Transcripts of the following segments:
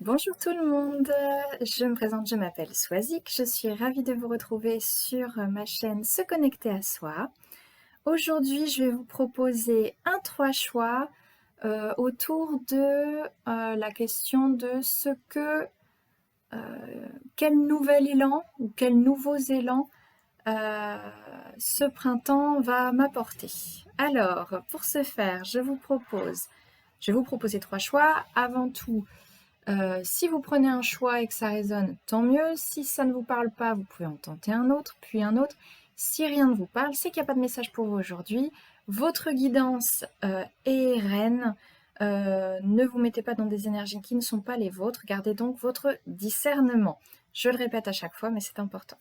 Bonjour tout le monde, je me présente, je m'appelle Swazik, je suis ravie de vous retrouver sur ma chaîne Se Connecter à Soi. Aujourd'hui, je vais vous proposer un 3 choix autour de la question de quel nouvel élan ou quels nouveaux élans ce printemps va m'apporter. Alors, pour ce faire, je vais vous proposer 3 choix. Avant tout, si vous prenez un choix et que ça résonne, tant mieux. Si ça ne vous parle pas, vous pouvez en tenter un autre, puis un autre. Si rien ne vous parle, c'est qu'il n'y a pas de message pour vous aujourd'hui. Votre guidance est reine. Ne vous mettez pas dans des énergies qui ne sont pas les vôtres. Gardez donc votre discernement. Je le répète à chaque fois, mais c'est important.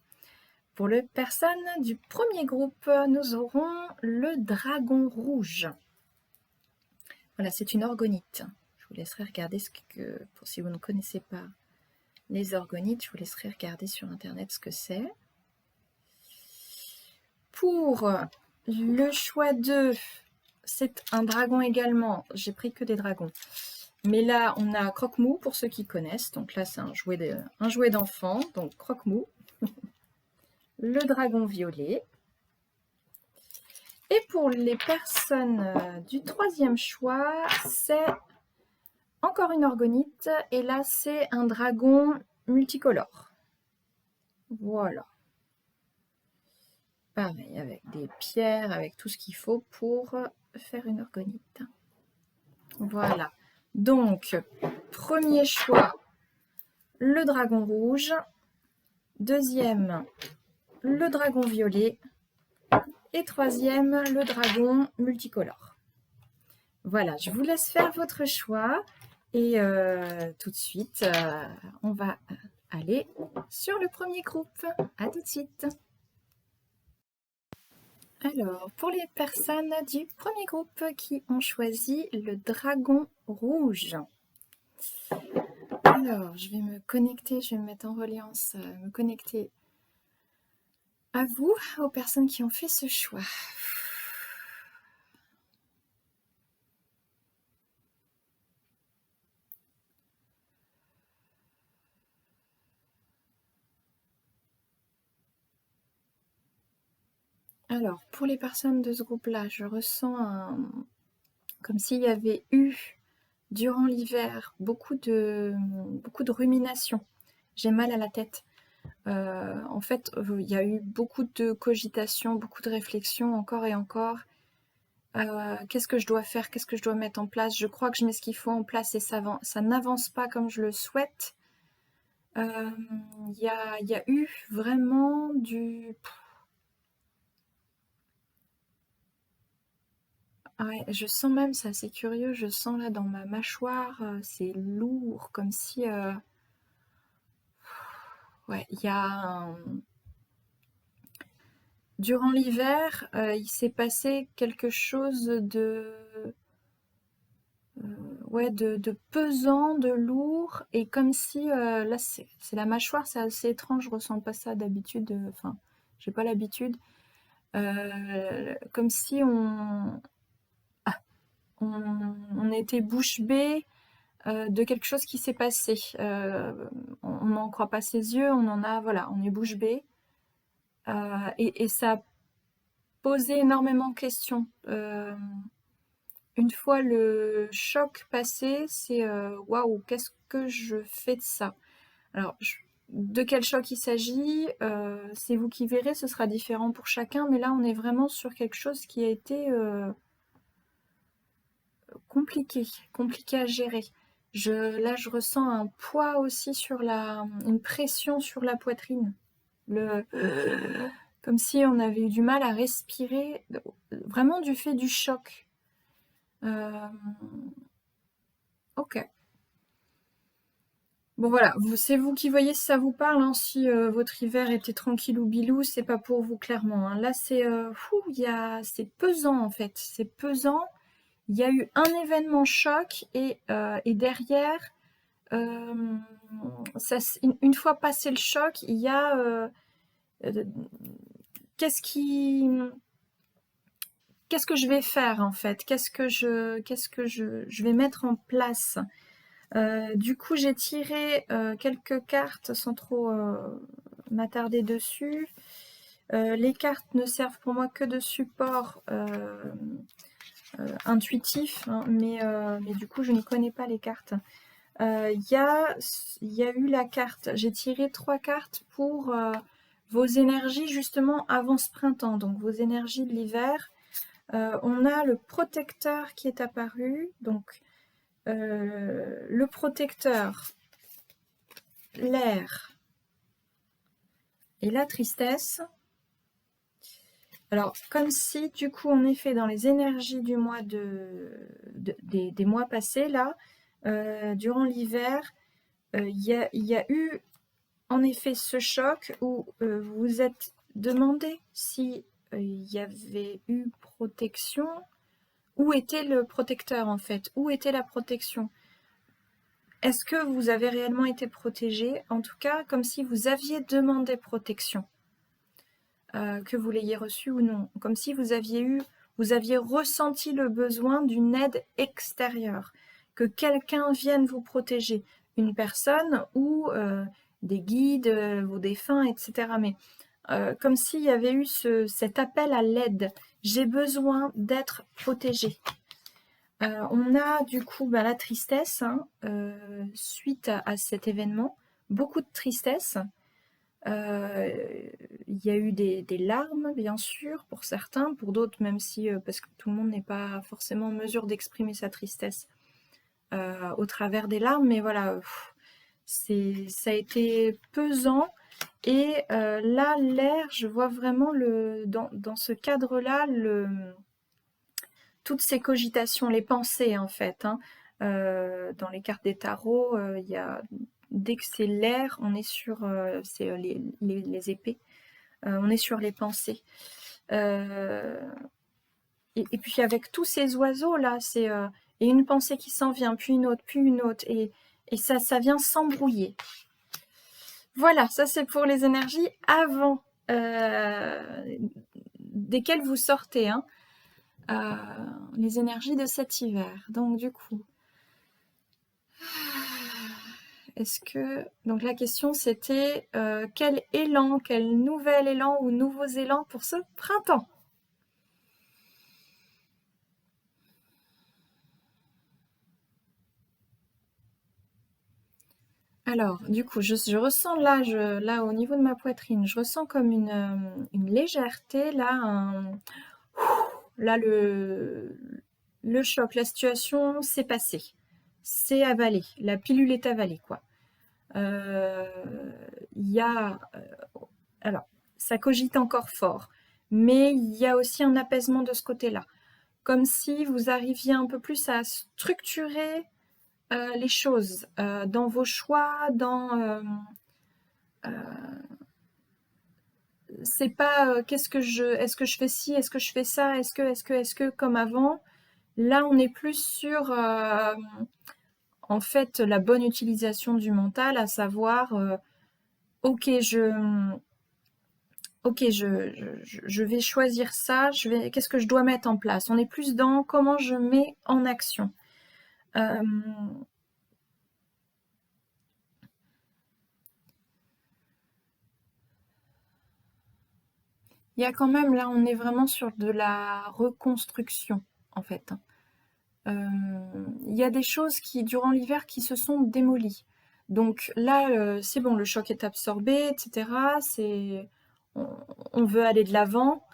Pour les personnes du premier groupe, nous aurons le dragon rouge. Voilà, c'est une orgonite. Je vous laisserai regarder pour si vous ne connaissez pas les orgonites, je vous laisserai regarder sur internet ce que c'est. Pour le choix 2, c'est un dragon également. J'ai pris que des dragons. Mais là, on a Croque-Mou pour ceux qui connaissent. Donc là, c'est un jouet d'enfant. Donc Croque-Mou. Le dragon violet. Et pour les personnes du troisième choix, c'est encore une orgonite. Et là, c'est un dragon multicolore. Voilà. Pareil, avec des pierres, avec tout ce qu'il faut pour faire une orgonite. Voilà. Donc, premier choix, le dragon rouge. Deuxième, le dragon violet. Et troisième, le dragon multicolore. Voilà, je vous laisse faire votre choix. Et tout de suite, on va aller sur le premier groupe. À tout de suite. Alors, pour les personnes du premier groupe qui ont choisi le dragon rouge. Alors, je vais me connecter, je vais me mettre en reliance, me connecter à vous, aux personnes qui ont fait ce choix. Alors, pour les personnes de ce groupe-là, je ressens comme s'il y avait eu, durant l'hiver, beaucoup de ruminations. J'ai mal à la tête. En fait, il y a eu beaucoup de cogitation, beaucoup de réflexion, encore et encore. Qu'est-ce que je dois faire? Qu'est-ce que je dois mettre en place? Je crois que je mets ce qu'il faut en place et ça n'avance pas comme je le souhaite. Il y a eu vraiment du... Ouais, je sens même, c'est assez curieux, je sens là dans ma mâchoire, c'est lourd, comme si... ouais, il y a durant l'hiver, il s'est passé quelque chose ouais, de pesant, de lourd, et comme si, là, c'est la mâchoire, c'est assez étrange, je ressens pas ça d'habitude, enfin, j'ai pas l'habitude. Comme si on était bouche bée de quelque chose qui s'est passé. On n'en croit pas ses yeux, on en a, voilà, on est bouche bée. Et ça a posé énormément de questions. Une fois le choc passé, c'est waouh, qu'est-ce que je fais de ça? Alors, de quel choc il s'agit? C'est vous qui verrez, ce sera différent pour chacun, mais là, on est vraiment sur quelque chose qui a été compliqué à gérer. Là, je ressens un poids aussi une pression sur la poitrine. Comme si on avait eu du mal à respirer, vraiment du fait du choc. Ok. Bon voilà, c'est vous qui voyez si ça vous parle, hein. Si votre hiver était tranquille ou bilou, c'est pas pour vous clairement, hein. Là, c'est pesant en fait, c'est pesant. Il y a eu un événement choc et derrière, une fois passé le choc, il y a qu'est-ce que je vais faire en fait? Qu'est-ce que je vais mettre en place? Du coup, j'ai tiré quelques cartes sans trop m'attarder dessus. Les cartes ne servent pour moi que de support intuitif, hein, mais du coup, je ne connais pas les cartes. Il y a eu la carte, j'ai tiré 3 cartes pour vos énergies justement avant ce printemps, donc vos énergies de l'hiver. On a le protecteur qui est apparu, donc le protecteur, l'air et la tristesse. Alors, comme si, du coup, en effet, dans les énergies du mois des mois passés, là, durant l'hiver, il y a eu, en effet, ce choc où vous vous êtes demandé si il y avait eu protection. Où était le protecteur, en fait? Où était la protection? Est-ce que vous avez réellement été protégé? En tout cas, comme si vous aviez demandé protection. Que vous l'ayez reçu ou non, comme si vous aviez ressenti le besoin d'une aide extérieure, que quelqu'un vienne vous protéger, une personne ou des guides, vos défunts, etc. Mais comme s'il y avait eu cet appel à l'aide, j'ai besoin d'être protégé. On a du coup la tristesse, hein, suite à cet événement, beaucoup de tristesse. Il y a eu des larmes, bien sûr, pour certains, pour d'autres, même si, parce que tout le monde n'est pas forcément en mesure d'exprimer sa tristesse au travers des larmes, mais voilà, ça a été pesant. Et là, l'air, je vois vraiment dans ce cadre-là, toutes ces cogitations, les pensées en fait, hein. Dans les cartes des tarots, il y a dès que c'est l'air, on est sur c'est les épées, on est sur les pensées. Et puis avec tous ces oiseaux là, c'est et une pensée qui s'en vient, puis une autre, et ça vient s'embrouiller. Voilà, ça c'est pour les énergies avant desquelles vous sortez, hein, les énergies de cet hiver. Donc du coup, est-ce que... Donc la question c'était quel élan, quel nouvel élan ou nouveaux élans pour ce printemps? Alors, du coup, je ressens là, là, au niveau de ma poitrine, je ressens comme une légèreté, là, là, le choc, la situation s'est passée, c'est avalé, la pilule est avalée, quoi. Il y a... alors, ça cogite encore fort, mais il y a aussi un apaisement de ce côté-là. Comme si vous arriviez un peu plus à structurer les choses dans vos choix, c'est pas est-ce que je fais ci, est-ce que je fais ça, est-ce que comme avant. Là, on est plus sur en fait la bonne utilisation du mental, à savoir ok, je vais choisir ça, qu'est-ce que je dois mettre en place. On est plus dans comment je mets en action. Il y a quand même, là, on est vraiment sur de la reconstruction, en fait. Il y a des choses qui, durant l'hiver, qui se sont démolies. Donc là, c'est bon, le choc est absorbé, etc. On, on veut aller de l'avant,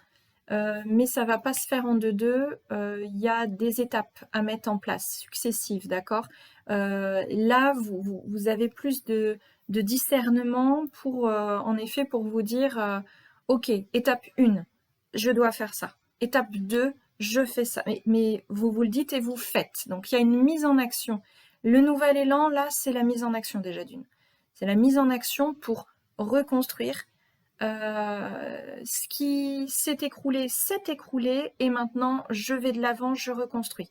mais ça va pas se faire en deux-deux. Il y a des étapes à mettre en place, successives, d'accord? Là, vous avez plus de discernement pour, en effet, pour vous dire, ok, étape 1, je dois faire ça. Étape 2, je fais ça. Mais vous vous le dites et vous faites. Donc il y a une mise en action. Le nouvel élan, là, c'est la mise en action déjà d'une. C'est la mise en action pour reconstruire. Ce qui s'est écroulé, et maintenant je vais de l'avant, je reconstruis.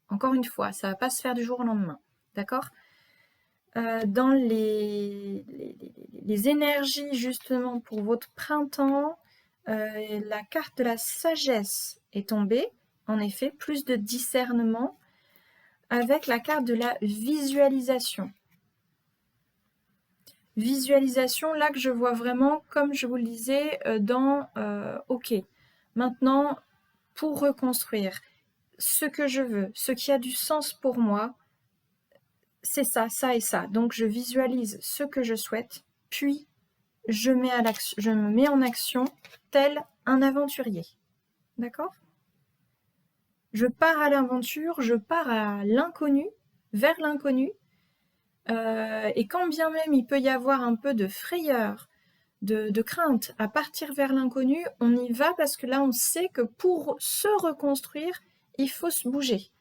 Encore une fois, ça va pas se faire du jour au lendemain, d'accord? Dans les énergies justement pour votre printemps, la carte de la sagesse est tombée, en effet, plus de discernement. avec la carte de la visualisation. Visualisation, là que je vois vraiment, comme je vous le disais, OK, maintenant, pour reconstruire ce que je veux, ce qui a du sens pour moi, c'est ça, ça et ça. Donc, je visualise ce que je souhaite, puis je me mets en action tel un aventurier. D'accord? Je pars à l'aventure, je pars à l'inconnu, vers l'inconnu, et quand bien même il peut y avoir un peu de frayeur, de crainte à partir vers l'inconnu, on y va parce que là on sait que pour se reconstruire, il faut se bouger.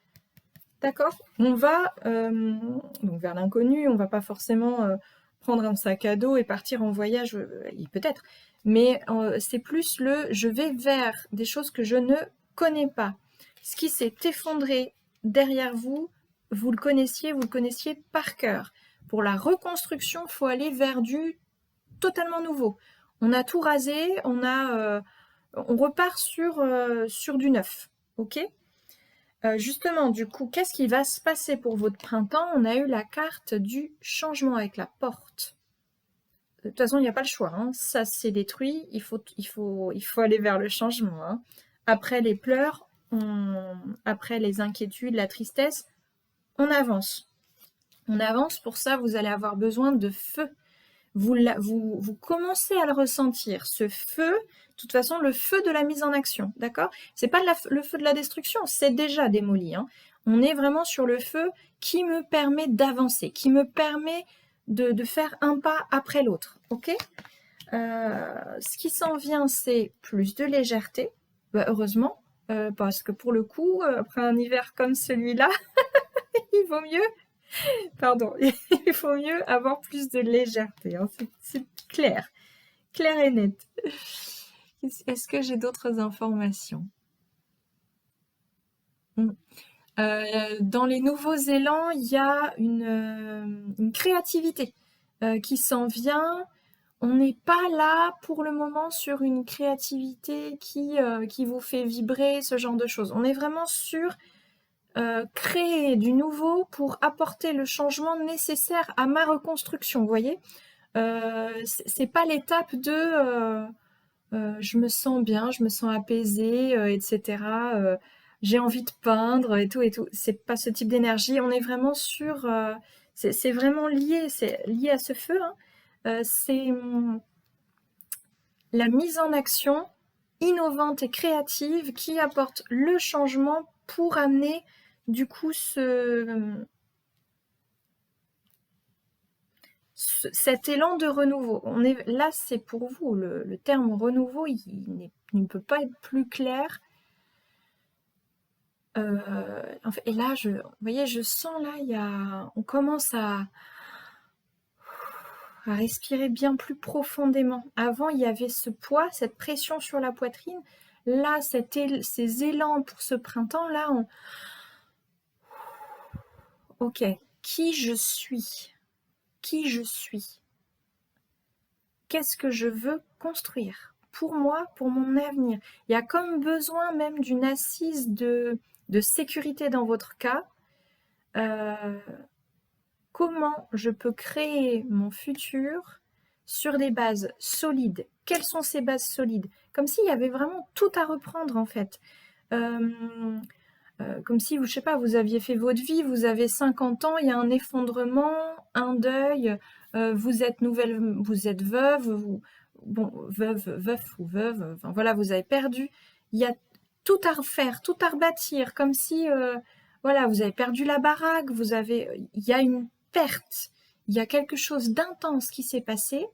D'accord? On va donc vers l'inconnu, on va pas forcément prendre un sac à dos et partir en voyage, peut-être, mais c'est plus je vais vers des choses que je ne connais pas. Ce qui s'est effondré derrière vous, vous le connaissiez par cœur. Pour la reconstruction, il faut aller vers du totalement nouveau. On a tout rasé, on repart sur du neuf, ok? Justement, du coup, qu'est-ce qui va se passer pour votre printemps? On a eu la carte du changement avec la porte. De toute façon, il n'y a pas le choix, hein. Ça s'est détruit, il faut aller vers le changement, hein. Après les pleurs, après les inquiétudes, la tristesse, on avance. On avance, pour ça, vous allez avoir besoin de feu. Vous commencez à le ressentir, ce feu, de toute façon, le feu de la mise en action, d'accord? C'est pas le feu de la destruction, c'est déjà démoli, hein. On est vraiment sur le feu qui me permet d'avancer, qui me permet de faire un pas après l'autre, ok? Ce qui s'en vient, c'est plus de légèreté, heureusement, parce que pour le coup, après un hiver comme celui-là, il vaut mieux pardon, il faut mieux avoir plus de légèreté, hein. C'est clair et net. Est-ce que j'ai d'autres informations? Dans les nouveaux élans, il y a une créativité qui s'en vient. On n'est pas là pour le moment sur une créativité qui vous fait vibrer, ce genre de choses. On est vraiment sur créer du nouveau pour apporter le changement nécessaire à ma reconstruction, vous voyez? C'est pas l'étape de je me sens bien, je me sens apaisée, etc. J'ai envie de peindre et tout et tout. C'est pas ce type d'énergie. On est vraiment sur. C'est vraiment lié, c'est lié à ce feu, hein. C'est la mise en action innovante et créative qui apporte le changement pour amener du coup cet élan de renouveau. Là, c'est pour vous, le terme renouveau, il ne peut pas être plus clair. Et là, vous voyez, je sens là, on commence à respirer bien plus profondément. Avant, il y avait ce poids, cette pression sur la poitrine. Là, ces élans pour ce printemps, là, ok, qui je suis? Qui je suis? Qu'est-ce que je veux construire pour moi, pour mon avenir? Il y a comme besoin même d'une assise de sécurité dans votre cas. Comment je peux créer mon futur sur des bases solides? Quelles sont ces bases solides? Comme s'il y avait vraiment tout à reprendre en fait. Comme si, je sais pas, vous aviez fait votre vie, vous avez 50 ans, il y a un effondrement, un deuil, vous êtes veuve, veuf ou veuve, enfin voilà, vous avez perdu. Il y a tout à refaire, tout à rebâtir, comme si, voilà, vous avez perdu la baraque, il y a une perte, il y a quelque chose d'intense qui s'est passé,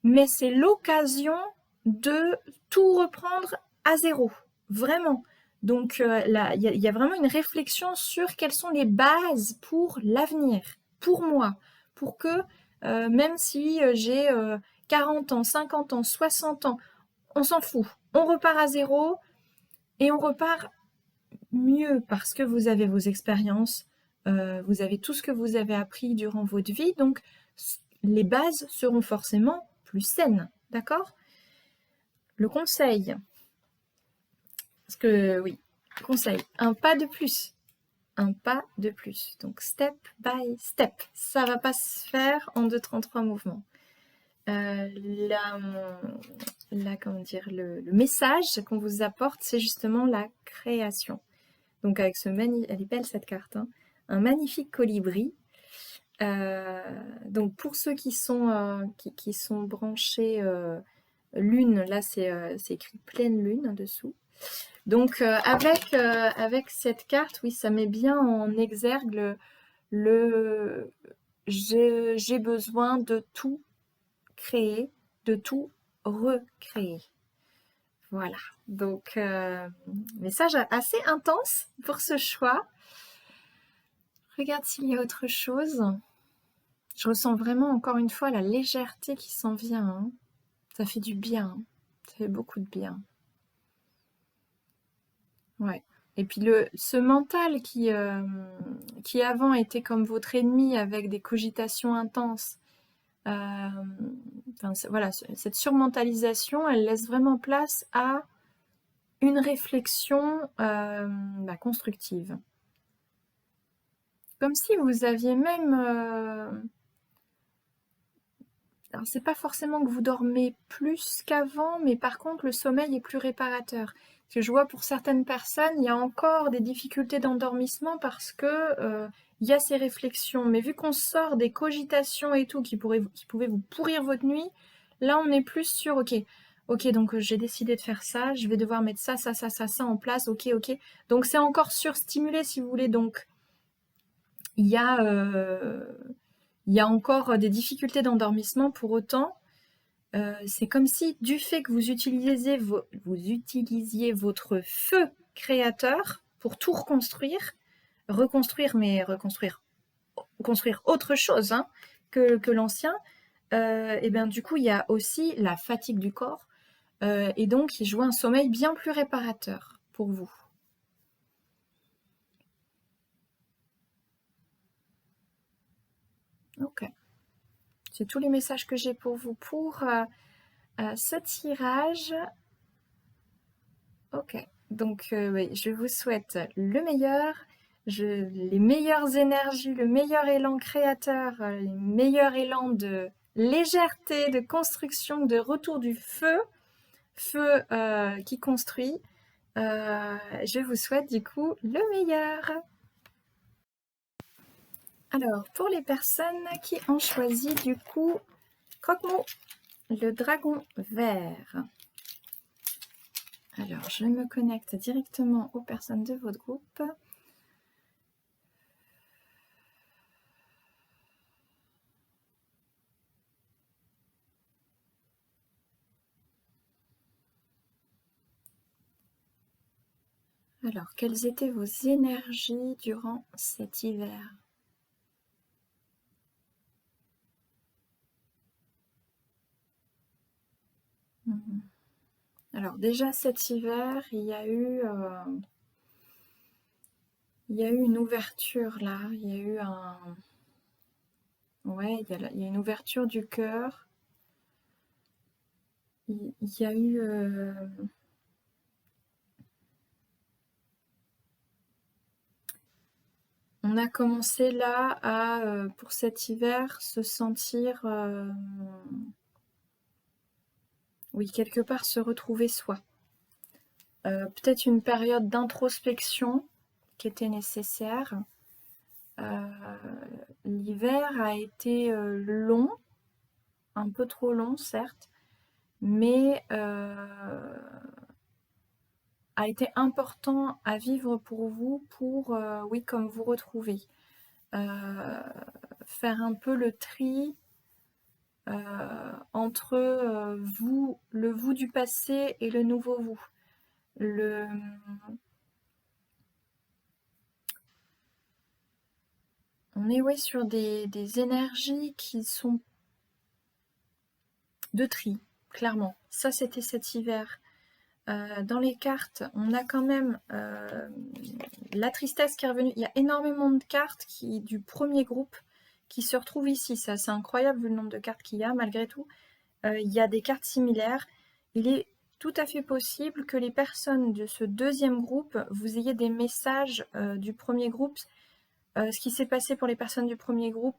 mais c'est l'occasion de tout reprendre à zéro, vraiment. Donc là, il y a vraiment une réflexion sur quelles sont les bases pour l'avenir, pour moi, pour que même si j'ai 40 ans, 50 ans, 60 ans, on s'en fout. On repart à zéro et on repart mieux parce que vous avez vos expériences, vous avez tout ce que vous avez appris durant votre vie, donc les bases seront forcément plus saines, d'accord? Le conseil, parce que oui, conseil, un pas de plus. un pas de plus. Donc step by step. Ça va pas se faire en 2 temps 3 mouvements. Comment dire, le message qu'on vous apporte, c'est justement la création. Donc avec elle est belle cette carte, hein, un magnifique colibri. Donc pour ceux qui sont branchés lune, là c'est écrit pleine lune en dessous. Donc avec cette carte, oui, ça met bien en exergue j'ai besoin de tout créer, de tout recréer. Voilà, donc message assez intense pour ce choix. Regarde s'il y a autre chose. Je ressens vraiment encore une fois la légèreté qui s'en vient, hein. Ça fait du bien, ça fait beaucoup de bien. Ouais. Et puis ce mental qui avant était comme votre ennemi avec des cogitations intenses, voilà, cette surmentalisation, elle laisse vraiment place à une réflexion constructive. Comme si vous aviez même... alors, c'est pas forcément que vous dormez plus qu'avant, mais par contre, le sommeil est plus réparateur. Parce que je vois pour certaines personnes, il y a encore des difficultés d'endormissement parce que il y a ces réflexions. Mais vu qu'on sort des cogitations et tout qui pouvaient vous pourrir votre nuit, là, on est plus sur, ok, donc j'ai décidé de faire ça, je vais devoir mettre ça en place, ok. Donc, c'est encore surstimulé, si vous voulez. Donc, il y a encore des difficultés d'endormissement. Pour autant, c'est comme si du fait que vous utilisiez votre feu créateur pour tout reconstruire, construire autre chose, hein, que l'ancien, et bien du coup il y a aussi la fatigue du corps, et donc il joue un sommeil bien plus réparateur pour vous. Ok. C'est tous les messages que j'ai pour vous pour ce tirage. Ok, donc oui, je vous souhaite le meilleur, les meilleures énergies, le meilleur élan créateur, les meilleurs élans de légèreté, de construction, de retour du feu qui construit. Je vous souhaite du coup le meilleur. Alors, pour les personnes qui ont choisi du coup Croque-Mot, le dragon vert. Alors, je me connecte directement aux personnes de votre groupe. Alors, quelles étaient vos énergies durant cet hiver? Alors, déjà cet hiver, il y a eu une ouverture là. Il y a eu ouais, il y a une ouverture du cœur. Il y a eu... on a commencé là à, pour cet hiver, se sentir... oui, quelque part se retrouver soi. Peut-être une période d'introspection qui était nécessaire. L'hiver a été long, un peu trop long certes, mais a été important à vivre pour vous pour, oui, comme vous retrouver. Faire un peu le tri entre vous, le vous du passé et le nouveau vous. On est ouais, sur des énergies qui sont de tri, clairement. Ça, c'était cet hiver. Dans les cartes, on a quand même la tristesse qui est revenue. Il y a énormément de cartes du premier groupe qui se retrouvent ici. C'est incroyable vu le nombre de cartes qu'il y a, malgré tout. Il y a des cartes similaires. Il est tout à fait possible que les personnes de ce deuxième groupe, vous ayez des messages du premier groupe. Ce qui s'est passé pour les personnes du premier groupe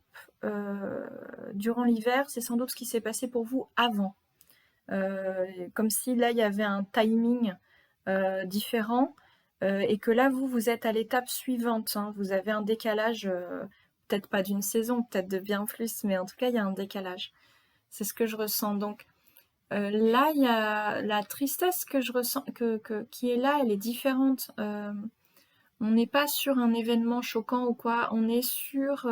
durant l'hiver, c'est sans doute ce qui s'est passé pour vous avant. Comme si là, il y avait un timing différent et que là, vous êtes à l'étape suivante. Hein. Vous avez un décalage, peut-être pas d'une saison, peut-être de bien plus, mais en tout cas, il y a un décalage. C'est ce que je ressens. Donc là, il y a la tristesse que je ressens, qui est là, elle est différente. On n'est pas sur un événement choquant ou quoi, on est sur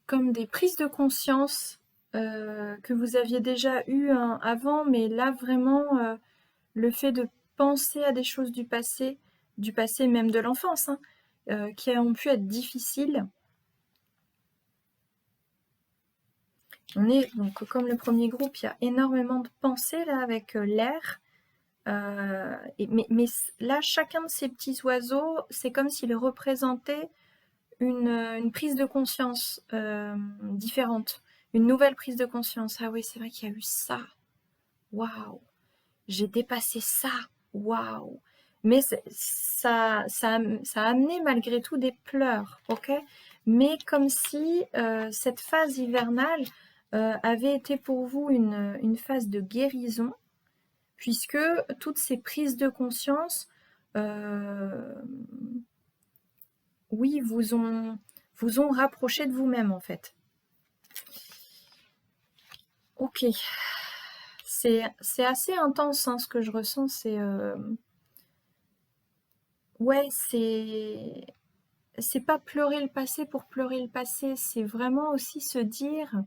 comme des prises de conscience que vous aviez déjà eues avant, mais là vraiment le fait de penser à des choses du passé même de l'enfance, hein, qui ont pu être difficiles. On est donc comme le premier groupe, il y a énormément de pensées là avec l'air. Mais là, chacun de ces petits oiseaux, c'est comme s'il représentait une prise de conscience différente, une nouvelle prise de conscience. Ah oui, c'est vrai qu'il y a eu ça. Waouh, j'ai dépassé ça. Waouh. Mais ça a amené malgré tout des pleurs, ok? Mais comme si cette phase hivernale avait été pour vous une phase de guérison, puisque toutes ces prises de conscience, oui, vous ont rapproché de vous-même en fait. Ok, c'est assez intense hein, ce que je ressens. Ouais, c'est pas pleurer le passé pour pleurer le passé. C'est vraiment aussi se dire,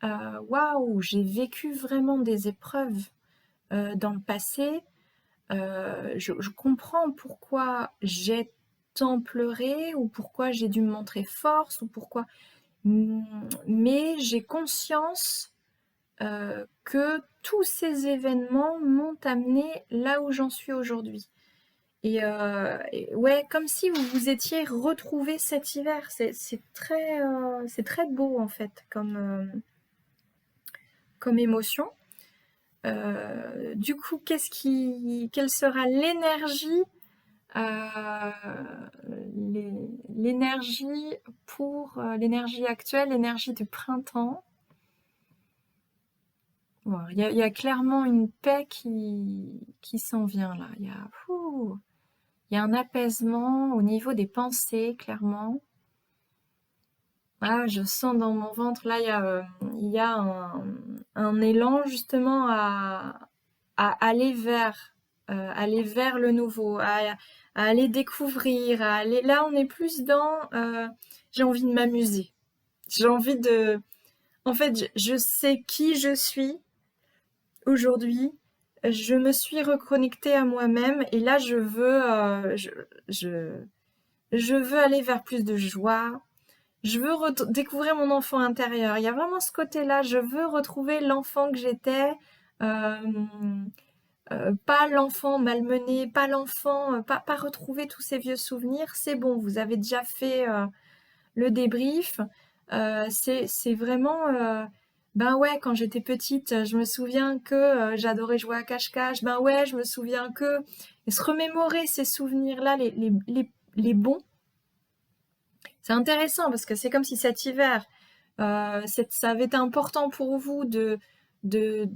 waouh, j'ai vécu vraiment des épreuves dans le passé. Je comprends pourquoi j'ai tant pleuré ou pourquoi j'ai dû me montrer force ou pourquoi. Mais j'ai conscience que tous ces événements m'ont amené là où j'en suis aujourd'hui. Et ouais, comme si vous vous étiez retrouvé cet hiver. C'est très beau en fait comme émotion. Du coup, quelle sera l'énergie l'énergie pour l'énergie actuelle, l'énergie du printemps? Bon, il y a clairement une paix qui s'en vient là. Il y a un apaisement au niveau des pensées, clairement. Ah, je sens dans mon ventre, là, il y a un élan justement à aller vers le nouveau, à aller découvrir, à aller... Là, on est plus dans... j'ai envie de m'amuser. J'ai envie de... En fait, je sais qui je suis aujourd'hui. Je me suis reconnectée à moi-même et là, je veux aller vers plus de joie. Je veux découvrir mon enfant intérieur. Il y a vraiment ce côté-là. Je veux retrouver l'enfant que j'étais. Euh, pas l'enfant malmené, pas l'enfant, pas retrouver tous ces vieux souvenirs. C'est bon, vous avez déjà fait le débrief. C'est vraiment, ben ouais, quand j'étais petite, je me souviens que j'adorais jouer à cache-cache. Ben ouais, je me souviens que... Et se remémorer ces souvenirs-là, les bons, c'est intéressant parce que c'est comme si cet hiver, ça avait été important pour vous de, de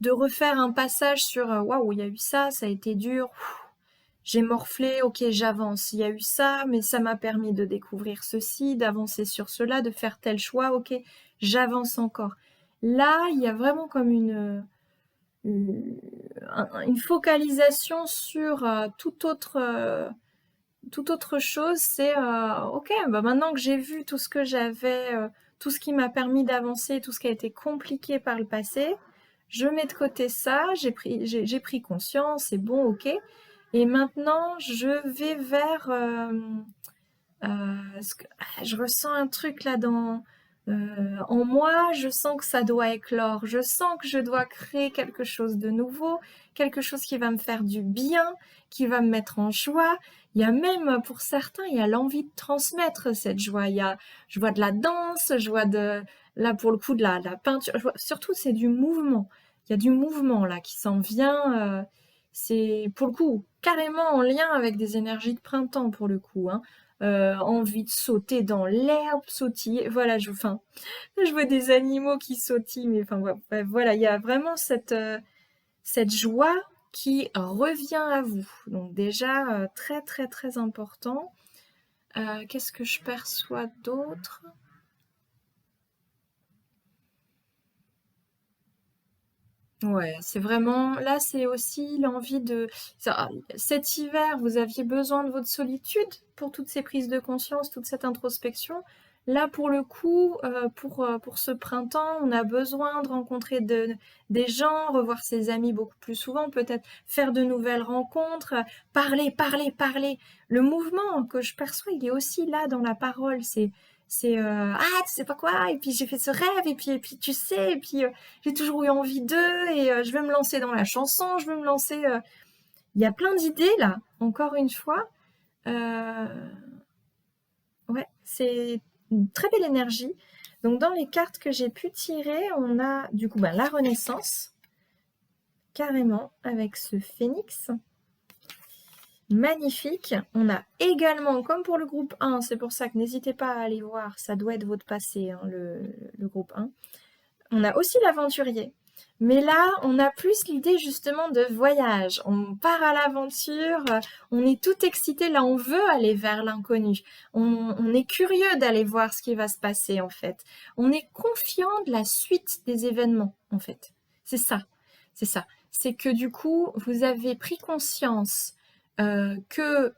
refaire un passage sur waouh, il y a eu ça, ça a été dur, j'ai morflé, ok, j'avance. Il y a eu ça, mais ça m'a permis de découvrir ceci, d'avancer sur cela, de faire tel choix, ok, j'avance encore. Là, il y a vraiment comme une focalisation sur toute autre chose, c'est ok, bah maintenant que j'ai vu tout ce que j'avais, tout ce qui m'a permis d'avancer, tout ce qui a été compliqué par le passé, je mets de côté ça, j'ai pris conscience, c'est bon, ok. Et maintenant, je vais vers je ressens un truc là En moi, je sens que ça doit éclore, je sens que je dois créer quelque chose de nouveau, quelque chose qui va me faire du bien, qui va me mettre en joie. Il y a même, pour certains, il y a l'envie de transmettre cette joie. Je vois de la danse, je vois là pour le coup de la peinture. Surtout, c'est du mouvement. Il y a du mouvement là qui s'en vient. C'est pour le coup carrément en lien avec des énergies de printemps pour le coup, hein. Envie de sauter dans l'herbe, sautiller. Voilà, je vois des animaux qui sautillent, mais enfin voilà, il y a vraiment cette joie qui revient à vous. Donc déjà, très très très important. Qu'est-ce que je perçois d'autre? Ouais, c'est vraiment là, c'est aussi l'envie cet hiver, vous aviez besoin de votre solitude pour toutes ces prises de conscience, toute cette introspection. Là, pour le coup, pour ce printemps, on a besoin de rencontrer des gens, revoir ses amis beaucoup plus souvent, peut-être faire de nouvelles rencontres, parler, parler, parler. Le mouvement que je perçois, il est aussi là dans la parole. Ah, tu sais pas quoi, et puis j'ai fait ce rêve, et puis tu sais, et puis j'ai toujours eu envie d'eux et je vais me lancer dans la chanson, je vais me lancer. Il y a plein d'idées là, encore une fois. Euh, ouais, c'est une très belle énergie. Donc dans les cartes que j'ai pu tirer, on a du coup la Renaissance, carrément, avec ce phénix. Magnifique. On a également, comme pour le groupe 1, c'est pour ça que n'hésitez pas à aller voir, ça doit être votre passé, hein, le groupe 1. On a aussi l'aventurier. Mais là, on a plus l'idée justement de voyage. On part à l'aventure, on est tout excité, là on veut aller vers l'inconnu. On est curieux d'aller voir ce qui va se passer en fait. On est confiant de la suite des événements en fait. C'est ça, c'est ça. C'est que du coup, vous avez pris conscience que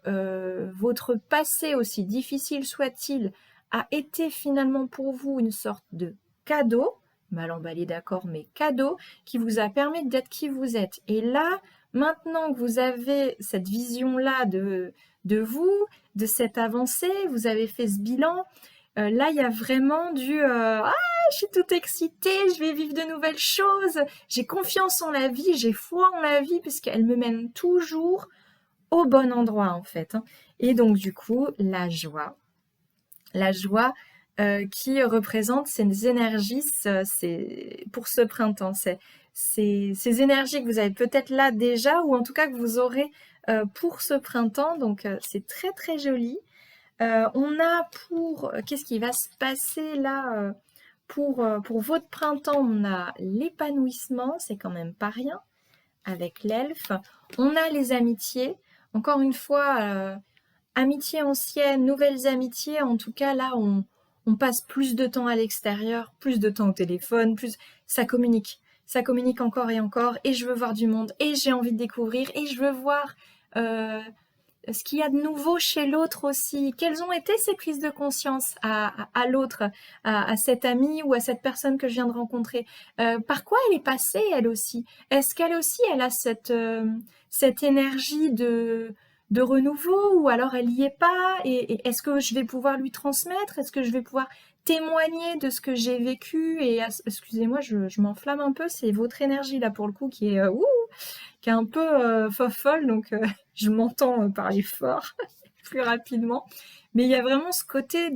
votre passé, aussi difficile soit-il, a été finalement pour vous une sorte de cadeau, mal emballé d'accord, mais cadeau, qui vous a permis d'être qui vous êtes. Et là, maintenant que vous avez cette vision-là de vous, de cette avancée, vous avez fait ce bilan, là, il y a vraiment Ah, je suis toute excitée, je vais vivre de nouvelles choses, j'ai confiance en la vie, j'ai foi en la vie, puisqu'elle me mène toujours au bon endroit, en fait, hein. Et donc, du coup, la joie qui représente ces énergies pour ce printemps. Ces énergies que vous avez peut-être là déjà, ou en tout cas que vous aurez pour ce printemps. Donc c'est très très joli. On a qu'est-ce qui va se passer là pour votre printemps? On a l'épanouissement, c'est quand même pas rien, avec l'elfe. On a les amitiés. Encore une fois, amitiés anciennes, nouvelles amitiés, en tout cas là on passe plus de temps à l'extérieur, plus de temps au téléphone, plus ça communique encore et je veux voir du monde et j'ai envie de découvrir et je veux voir ce qu'il y a de nouveau chez l'autre aussi. Quelles ont été ces prises de conscience à l'autre, à cette amie ou à cette personne que je viens de rencontrer? Par quoi elle est passée, elle aussi? Est-ce qu'elle aussi, elle a cette énergie de renouveau, ou alors elle n'y est pas? Et est-ce que je vais pouvoir lui transmettre? Est-ce que je vais pouvoir témoigner de ce que j'ai vécu? Et excusez-moi, je m'enflamme un peu, c'est votre énergie là pour le coup qui est un peu fofolle, donc je m'entends parler fort plus rapidement. Mais il y a vraiment ce côté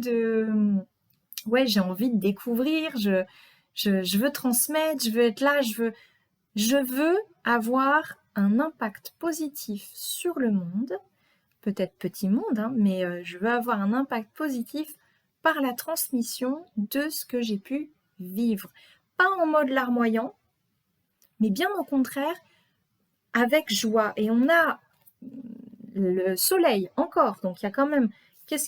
ouais, j'ai envie de découvrir, je veux transmettre, je veux être là, je veux avoir un impact positif sur le monde, peut-être petit monde, hein, mais je veux avoir un impact positif par la transmission de ce que j'ai pu vivre. Pas en mode larmoyant, mais bien au contraire, avec joie. Et on a le soleil encore, donc il y a quand même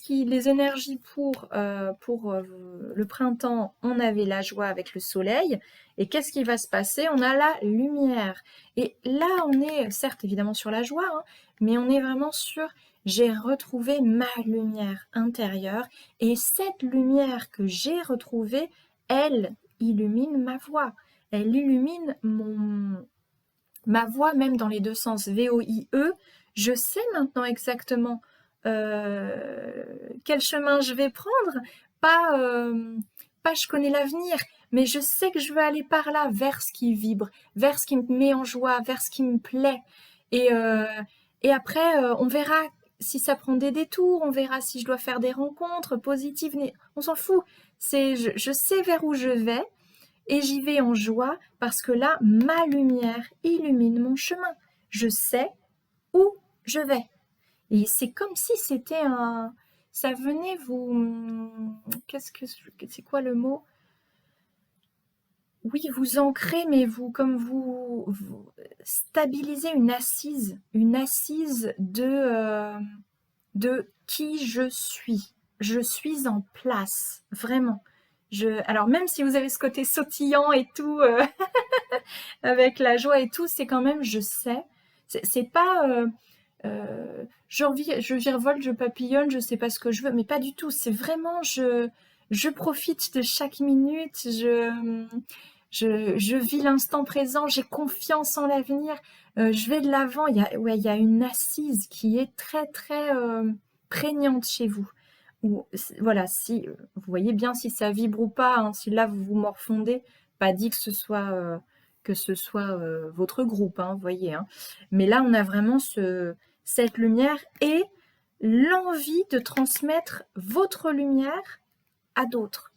les énergies pour le printemps, on avait la joie avec le soleil, et qu'est-ce qui va se passer? On a la lumière, et là on est certes évidemment sur la joie, hein, mais on est vraiment sur j'ai retrouvé ma lumière intérieure, et cette lumière que j'ai retrouvée, elle illumine ma voix, elle illumine ma voix, même dans les deux sens, V-O-I-E. Je sais maintenant exactement quel chemin je vais prendre, pas, pas je connais l'avenir, mais je sais que je veux aller par là, vers ce qui vibre, vers ce qui me met en joie, vers ce qui me plaît. Et, euh, et après, on verra si ça prend des détours, on verra si je dois faire des rencontres positives, on s'en fout. Je sais vers où je vais et j'y vais en joie parce que là, ma lumière illumine mon chemin. Je sais où je vais. Et c'est comme si c'était un... Ça venait vous... C'est quoi le mot? Oui, vous ancrez, mais vous stabilisez une assise de qui je suis. Je suis en place, vraiment. Alors même si vous avez ce côté sautillant et tout, avec la joie et tout, c'est quand même, je sais. C'est pas, je virevolte, je papillonne, je sais pas ce que je veux, mais pas du tout. C'est vraiment, je profite de chaque minute, je vis l'instant présent, j'ai confiance en l'avenir, je vais de l'avant. Il y a une assise qui est très, très prégnante chez vous. Voilà, si vous voyez bien si ça vibre ou pas, hein, si là vous vous morfondez, pas dit que ce soit votre groupe, hein, vous voyez. Hein. Mais là, on a vraiment cette lumière et l'envie de transmettre votre lumière à d'autres.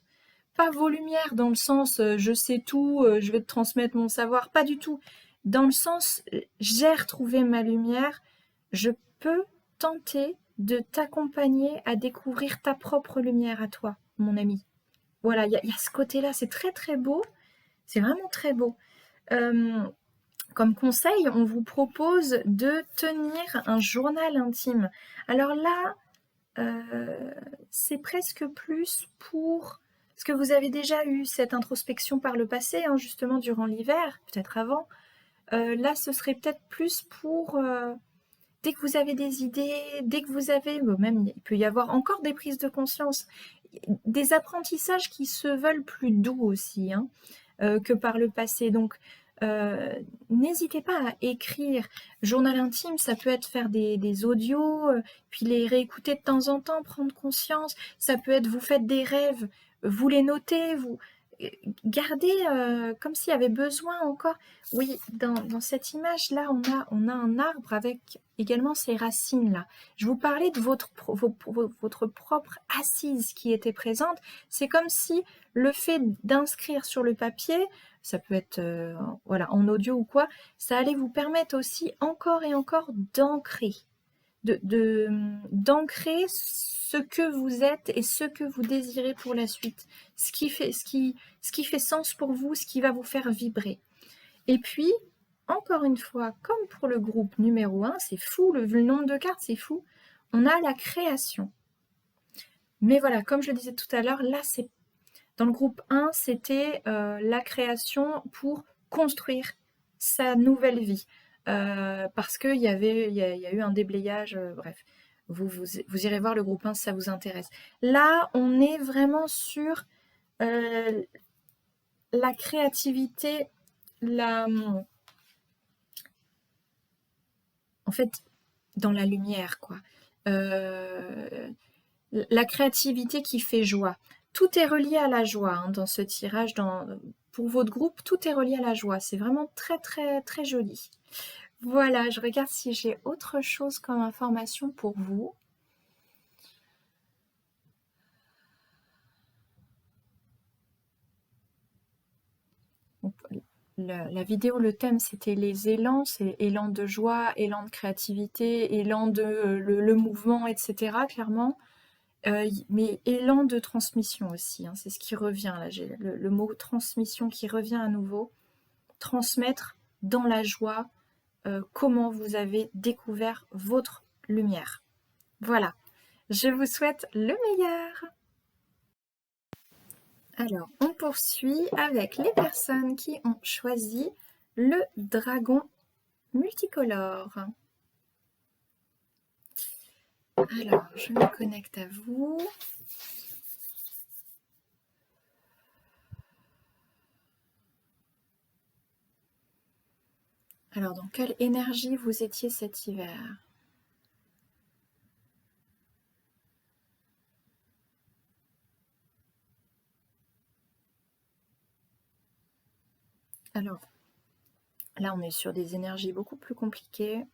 Pas vos lumières dans le sens je sais tout, je vais te transmettre mon savoir, pas du tout. Dans le sens j'ai retrouvé ma lumière, je peux tenter de t'accompagner à découvrir ta propre lumière à toi, mon ami. Voilà, il y a ce côté-là, c'est très très beau, c'est vraiment très beau. Comme conseil, on vous propose de tenir un journal intime. Alors là, c'est presque plus pour... Parce que vous avez déjà eu cette introspection par le passé, hein, justement durant l'hiver, peut-être avant. Là, ce serait peut-être plus pour... dès que vous avez des idées, dès que vous avez... même, il peut y avoir encore des prises de conscience, des apprentissages qui se veulent plus doux aussi, hein, que par le passé. Donc, n'hésitez pas à écrire. Journal intime, ça peut être faire des audios, puis les réécouter de temps en temps, prendre conscience. Ça peut être vous faites des rêves, vous les notez, vous gardez comme s'il y avait besoin encore. Oui, dans cette image-là, on a un arbre avec également ses racines-là. Je vous parlais de votre propre assise qui était présente. C'est comme si le fait d'inscrire sur le papier, ça peut être voilà, en audio ou quoi, ça allait vous permettre aussi encore et encore d'ancrer, d'ancrer ce que vous êtes et ce que vous désirez pour la suite, ce qui fait sens pour vous, ce qui va vous faire vibrer. Et puis, encore une fois, comme pour le groupe numéro 1, c'est fou, le nombre de cartes, c'est fou, on a la création. Mais voilà, comme je le disais tout à l'heure, là, c'est dans le groupe 1, c'était la création pour construire sa nouvelle vie. Parce qu'il y a eu un déblayage, bref. Vous irez voir le groupe 1 si ça vous intéresse. Là, on est vraiment sur la créativité, en fait, dans la lumière, quoi. La créativité qui fait joie. Tout est relié à la joie hein, dans ce tirage. Pour votre groupe, tout est relié à la joie. C'est vraiment très, très, très joli. Voilà, je regarde si j'ai autre chose comme information pour vous. La vidéo, le thème, c'était les élans, c'est élan de joie, élan de créativité, élan de le mouvement, etc., clairement. Mais élan de transmission aussi, hein, c'est ce qui revient là. J'ai le mot transmission qui revient à nouveau. Transmettre dans la joie comment vous avez découvert votre lumière. Voilà, je vous souhaite le meilleur. Alors, on poursuit avec les personnes qui ont choisi le dragon multicolore. Alors, je me connecte à vous. Alors, dans quelle énergie vous étiez cet hiver ? Alors, là, on est sur des énergies beaucoup plus compliquées.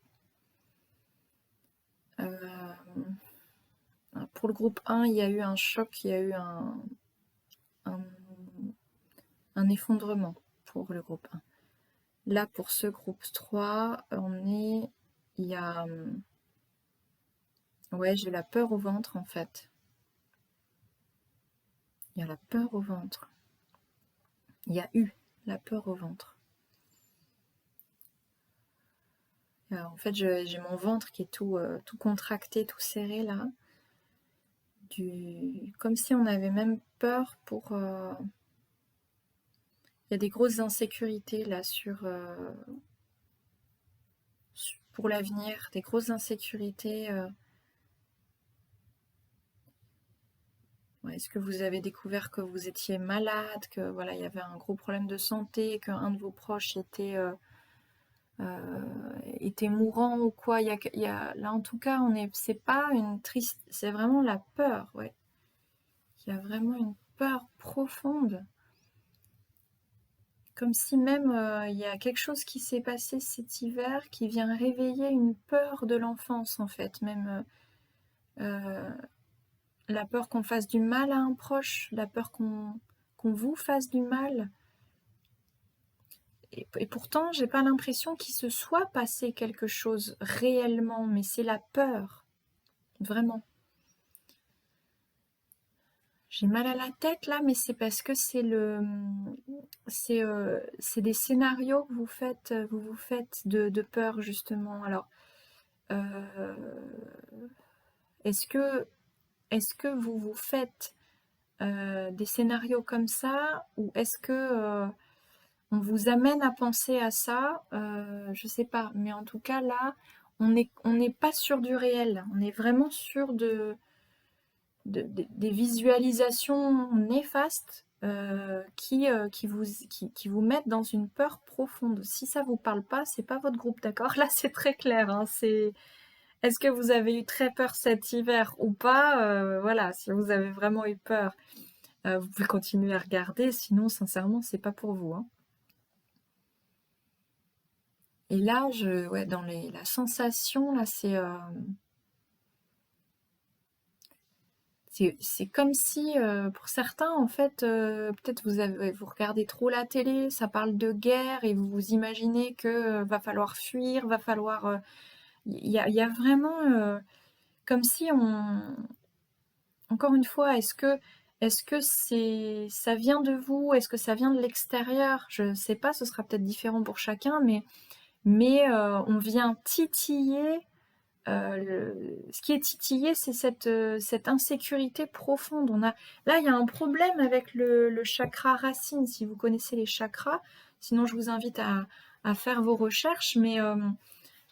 Pour le groupe 1, il y a eu un choc, il y a eu un effondrement pour le groupe 1. Là, pour ce groupe 3, il y a... Ouais, j'ai la peur au ventre, en fait. Il y a la peur au ventre. Il y a eu la peur au ventre. Alors, en fait, j'ai mon ventre qui est tout contracté, tout serré, là. Comme si on avait même peur pour... Il y a des grosses insécurités, là, pour l'avenir. Des grosses insécurités... Est-ce que vous avez découvert que vous étiez malade, que voilà, il y avait un gros problème de santé, qu'un de vos proches était mourant ou quoi? Là, en tout cas, c'est pas une triste, c'est vraiment la peur, ouais. Il y a vraiment une peur profonde, comme si même il y a quelque chose qui s'est passé cet hiver qui vient réveiller une peur de l'enfance, en fait, même la peur qu'on fasse du mal à un proche, la peur qu'on vous fasse du mal. Et pourtant, j'ai pas l'impression qu'il se soit passé quelque chose réellement, mais c'est la peur, vraiment. J'ai mal à la tête là, mais c'est parce que c'est des scénarios que vous vous faites de peur justement. Alors, euh, est-ce que vous vous faites des scénarios comme ça, ou est-ce que on vous amène à penser à ça? Je sais pas, mais en tout cas là, on n'est pas sur du réel. On est vraiment sur des visualisations néfastes qui vous mettent dans une peur profonde. Si ça vous parle pas, c'est pas votre groupe, d'accord? Là, c'est très clair, hein, est-ce que vous avez eu très peur cet hiver ou pas? Voilà, si vous avez vraiment eu peur, vous pouvez continuer à regarder. Sinon, sincèrement, c'est pas pour vous, hein. Et là, ouais, dans la sensation, là, c'est comme si, pour certains, en fait, peut-être vous regardez trop la télé, ça parle de guerre et vous vous imaginez que va falloir fuir, va falloir. Il y a vraiment comme si encore une fois, est-ce que ça vient de vous, est-ce que ça vient de l'extérieur? Je sais pas, ce sera peut-être différent pour chacun, mais on vient titiller. Ce qui est titillé, c'est cette insécurité profonde. Là, il y a un problème avec le chakra racine, si vous connaissez les chakras. Sinon, je vous invite à faire vos recherches. Mais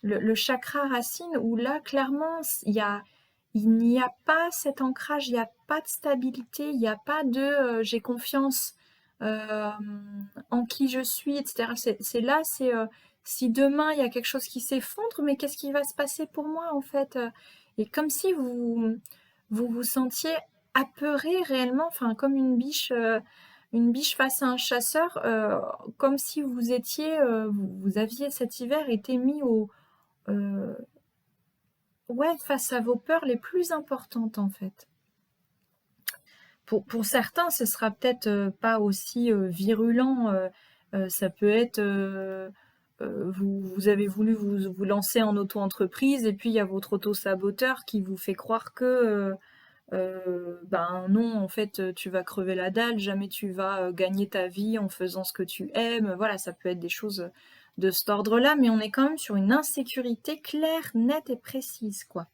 le chakra racine, où là, clairement, il n'y a pas cet ancrage, il n'y a pas de stabilité, il n'y a pas de j'ai confiance euh, en qui je suis, etc. C'est là, si demain il y a quelque chose qui s'effondre, mais qu'est-ce qui va se passer pour moi en fait? Et comme si vous sentiez apeuré réellement, enfin comme une biche face à un chasseur, comme si vous étiez, vous aviez cet hiver été mis euh, ouais, face à vos peurs les plus importantes en fait. Pour certains, ce sera peut-être pas aussi virulent. Ça peut être, vous avez voulu vous lancer en auto-entreprise et puis il y a votre auto-saboteur qui vous fait croire que, ben non, en fait, tu vas crever la dalle, jamais tu vas gagner ta vie en faisant ce que tu aimes. Voilà, ça peut être des choses de cet ordre-là, mais on est quand même sur une insécurité claire, nette et précise, quoi.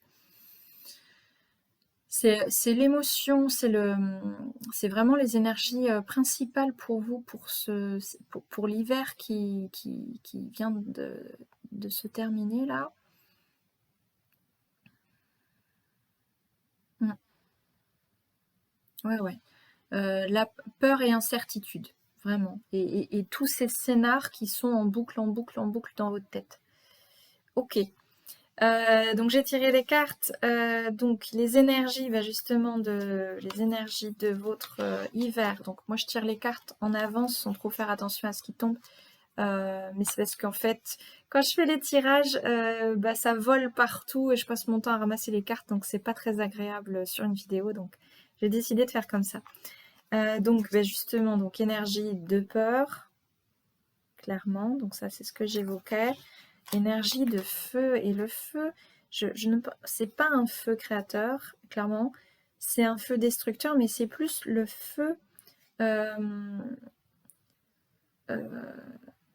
C'est l'émotion, c'est vraiment les énergies principales pour vous pour l'hiver qui vient de se terminer là. Mm. Ouais, ouais. La peur et incertitude, vraiment. Et tous ces scénars qui sont en boucle, en boucle, en boucle dans votre tête. Ok. Donc j'ai tiré les cartes. Donc les énergies, bah, justement les énergies de votre hiver. Donc moi je tire les cartes en avance sans trop faire attention à ce qui tombe. mais c'est parce qu'en fait, quand je fais les tirages, bah, ça vole partout et je passe mon temps à ramasser les cartes, donc c'est pas très agréable sur une vidéo, donc j'ai décidé de faire comme ça. Donc bah, justement, donc énergie de peur, clairement, donc ça c'est ce que j'évoquais. Énergie de feu, et le feu, c'est pas un feu créateur, clairement, c'est un feu destructeur, mais c'est plus le feu...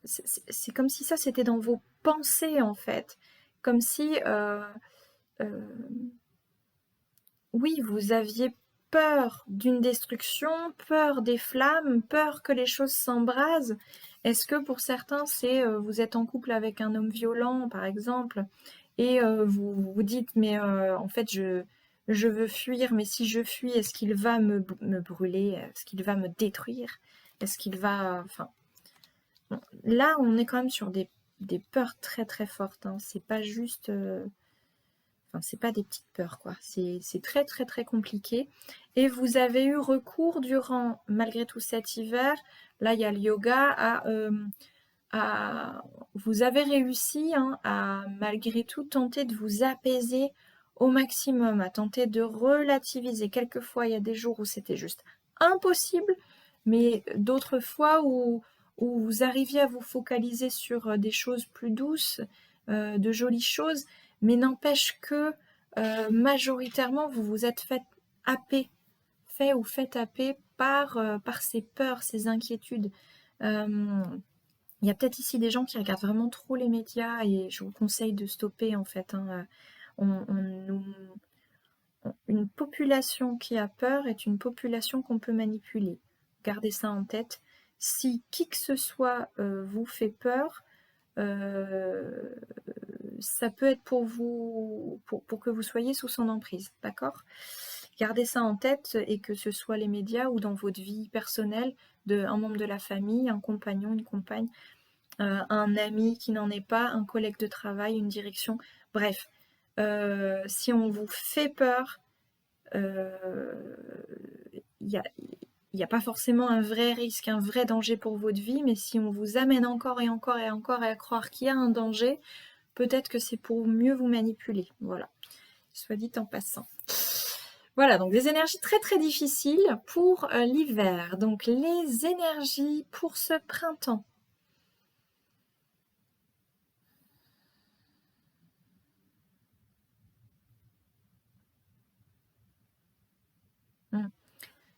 c'est comme si ça c'était dans vos pensées en fait, comme si oui, vous aviez peur d'une destruction, peur des flammes, peur que les choses s'embrasent. Est-ce que pour certains c'est vous êtes en couple avec un homme violent par exemple et vous vous dites mais en fait je veux fuir, mais si je fuis, est-ce qu'il va me brûler, est-ce qu'il va me détruire, est-ce qu'il va enfin bon, là, on est quand même sur des peurs très très fortes, hein. C'est pas juste... Enfin, c'est pas des petites peurs, quoi. C'est très très très compliqué. Et vous avez eu recours durant, malgré tout cet hiver, là il y a le yoga, vous avez réussi hein, à malgré tout tenter de vous apaiser au maximum, à tenter de relativiser. Quelquefois, il y a des jours où c'était juste impossible, mais d'autres fois où vous arriviez à vous focaliser sur des choses plus douces, de jolies choses, mais n'empêche que majoritairement, vous vous êtes fait happer par ces peurs, ces inquiétudes. Il y a peut-être ici des gens qui regardent vraiment trop les médias et je vous conseille de stopper en fait, hein. Une population qui a peur est une population qu'on peut manipuler. Gardez ça en tête. Si qui que ce soit vous fait peur, ça peut être pour vous, pour que vous soyez sous son emprise, d'accord? Gardez ça en tête et que ce soit les médias ou dans votre vie personnelle, un membre de la famille, un compagnon, une compagne, un ami qui n'en est pas, un collègue de travail, une direction, bref. Si on vous fait peur, il n'y a pas forcément un vrai risque, un vrai danger pour votre vie, mais si on vous amène encore et encore et encore à croire qu'il y a un danger, peut-être que c'est pour mieux vous manipuler. Voilà, soit dit en passant. Voilà, donc des énergies très très difficiles pour l'hiver. Donc les énergies pour ce printemps.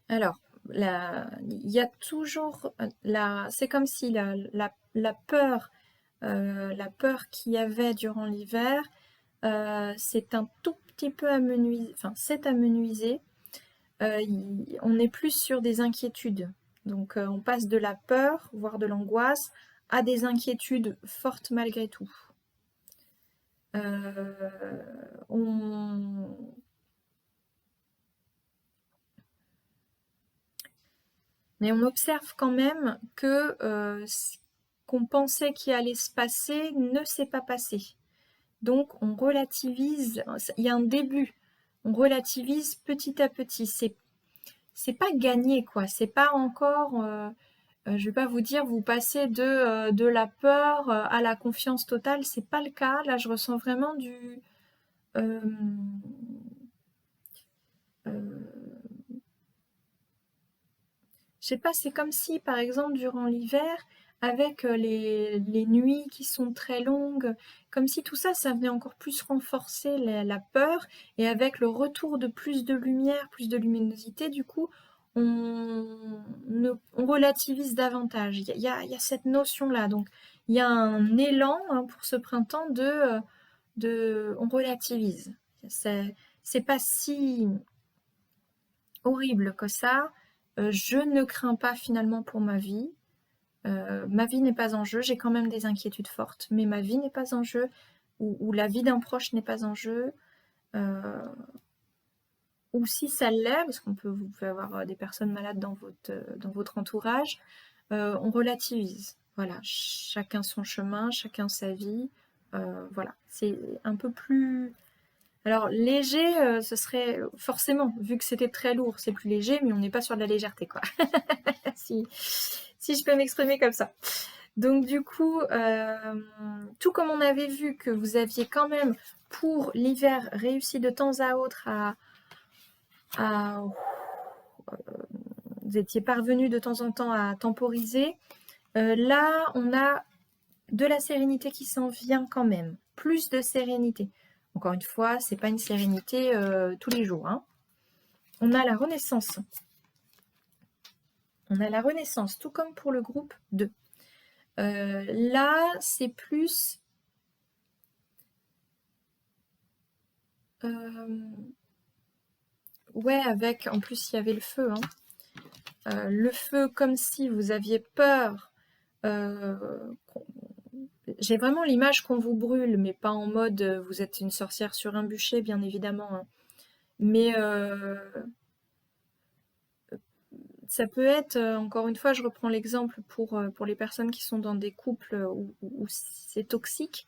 Alors, il y a toujours c'est comme si la peur qu'il y avait durant l'hiver, c'est un tout petit peu amenuisé, enfin c'est amenuisé. On est plus sur des inquiétudes. Donc on passe de la peur, voire de l'angoisse, à des inquiétudes fortes malgré tout. Mais on observe quand même que ce qu'on pensait qui allait se passer ne s'est pas passé. Donc on relativise, il y a un début, on relativise petit à petit. C'est pas gagné quoi, c'est pas encore, je vais pas vous dire vous passez de la peur à la confiance totale, c'est pas le cas. Là je ressens vraiment euh, euh, je sais pas, c'est comme si, par exemple, durant l'hiver, avec les nuits qui sont très longues, comme si tout ça, ça venait encore plus renforcer la peur, et avec le retour de plus de lumière, plus de luminosité, du coup, on relativise davantage. Il y a cette notion-là, donc il y a un élan hein, pour ce printemps on relativise. C'est pas si horrible que ça. Je ne crains pas finalement pour ma vie. Ma vie n'est pas en jeu. J'ai quand même des inquiétudes fortes, mais ma vie n'est pas en jeu, ou la vie d'un proche n'est pas en jeu. Ou si ça l'est, parce vous pouvez avoir des personnes malades dans votre entourage, on relativise. Voilà, chacun son chemin, chacun sa vie. Voilà, c'est un peu plus... Alors léger, ce serait forcément, vu que c'était très lourd, c'est plus léger, mais on n'est pas sur de la légèreté, quoi. si je peux m'exprimer comme ça. Donc du coup, tout comme on avait vu que vous aviez quand même pour l'hiver réussi de temps à autre à vous étiez parvenu de temps en temps à temporiser, là on a de la sérénité qui s'en vient quand même, plus de sérénité. Encore une fois, c'est pas une sérénité tous les jours, hein. On a la renaissance. On a la renaissance, tout comme pour le groupe 2. Là, c'est plus... ouais, avec... En plus, il y avait le feu. Hein. Le feu, comme si vous aviez peur. J'ai vraiment l'image qu'on vous brûle, mais pas en mode vous êtes une sorcière sur un bûcher, bien évidemment. Hein. Mais ça peut être, encore une fois, je reprends l'exemple pour les personnes qui sont dans des couples où c'est toxique,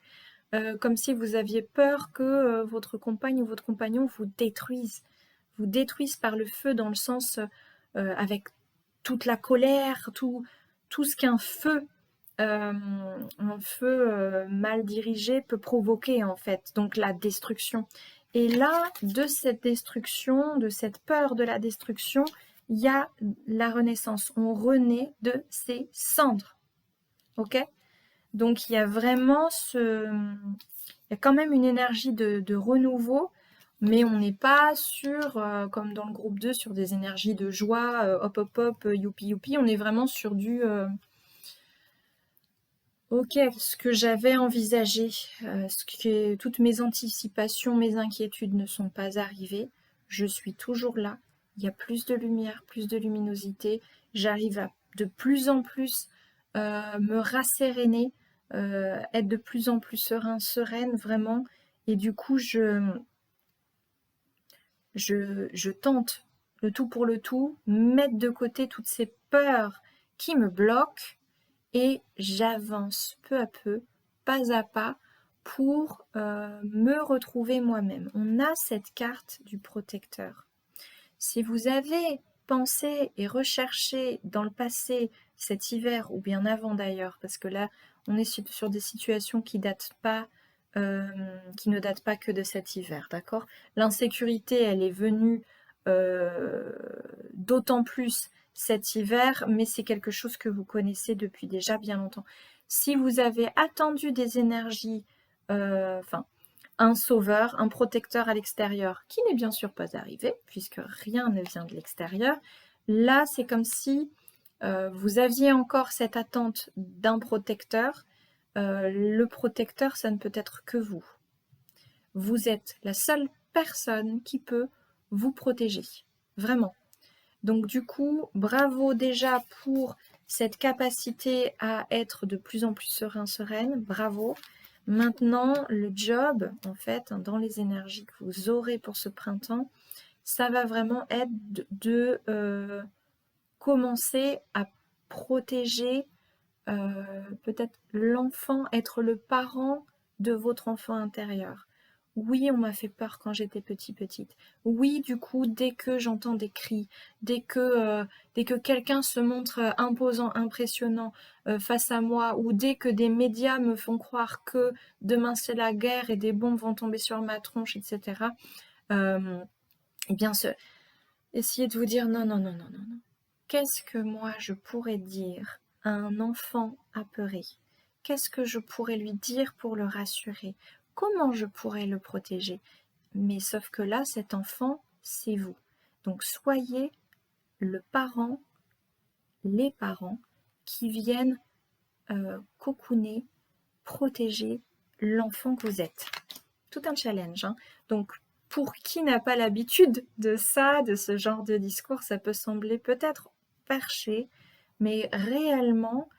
comme si vous aviez peur que votre compagne ou votre compagnon vous détruise par le feu dans le sens avec toute la colère, tout ce qu'un feu, mal dirigé peut provoquer en fait, donc la destruction. Et là, de cette destruction, de cette peur de la destruction, il y a la renaissance. On renaît de ses cendres. Ok? Donc il y a vraiment il y a quand même une énergie de renouveau, mais on n'est pas sur, comme dans le groupe 2, sur des énergies de joie, hop hop hop, youpi youpi. On est vraiment sur du ok, ce que j'avais envisagé, toutes mes anticipations, mes inquiétudes ne sont pas arrivées. Je suis toujours là. Il y a plus de lumière, plus de luminosité. J'arrive à de plus en plus me rasséréner, être de plus en plus sereine, vraiment. Et du coup, je tente le tout pour le tout, mettre de côté toutes ces peurs qui me bloquent et j'avance peu à peu, pas à pas, pour me retrouver moi-même. On a cette carte du protecteur. Si vous avez pensé et recherché dans le passé, cet hiver, ou bien avant d'ailleurs, parce que là, on est sur des situations qui ne datent pas que de cet hiver, d'accord? L'insécurité, elle est venue d'autant plus cet hiver, mais c'est quelque chose que vous connaissez depuis déjà bien longtemps. Si vous avez attendu des énergies, un sauveur, un protecteur à l'extérieur, qui n'est bien sûr pas arrivé, puisque rien ne vient de l'extérieur, là c'est comme si vous aviez encore cette attente d'un protecteur. Le protecteur, ça ne peut être que vous. Vous êtes la seule personne qui peut vous protéger. Vraiment. Donc du coup, bravo déjà pour cette capacité à être de plus en plus sereine. Bravo. Maintenant, le job, en fait, dans les énergies que vous aurez pour ce printemps, ça va vraiment être de commencer à protéger peut-être l'enfant, être le parent de votre enfant intérieur. Oui, on m'a fait peur quand j'étais petite. Oui, du coup, dès que j'entends des cris, dès que quelqu'un se montre imposant, impressionnant face à moi, ou dès que des médias me font croire que demain c'est la guerre et des bombes vont tomber sur ma tronche, etc. Eh bien, essayez de vous dire non, non, non, non, non, non. Qu'est-ce que moi je pourrais dire à un enfant apeuré? Qu'est-ce que je pourrais lui dire pour le rassurer? Comment je pourrais le protéger? Mais sauf que là, cet enfant, c'est vous. Donc soyez le parent, les parents qui viennent cocooner, protéger l'enfant que vous êtes. Tout un challenge. Hein. Donc pour qui n'a pas l'habitude de ça, de ce genre de discours, ça peut sembler peut-être perché, mais réellement,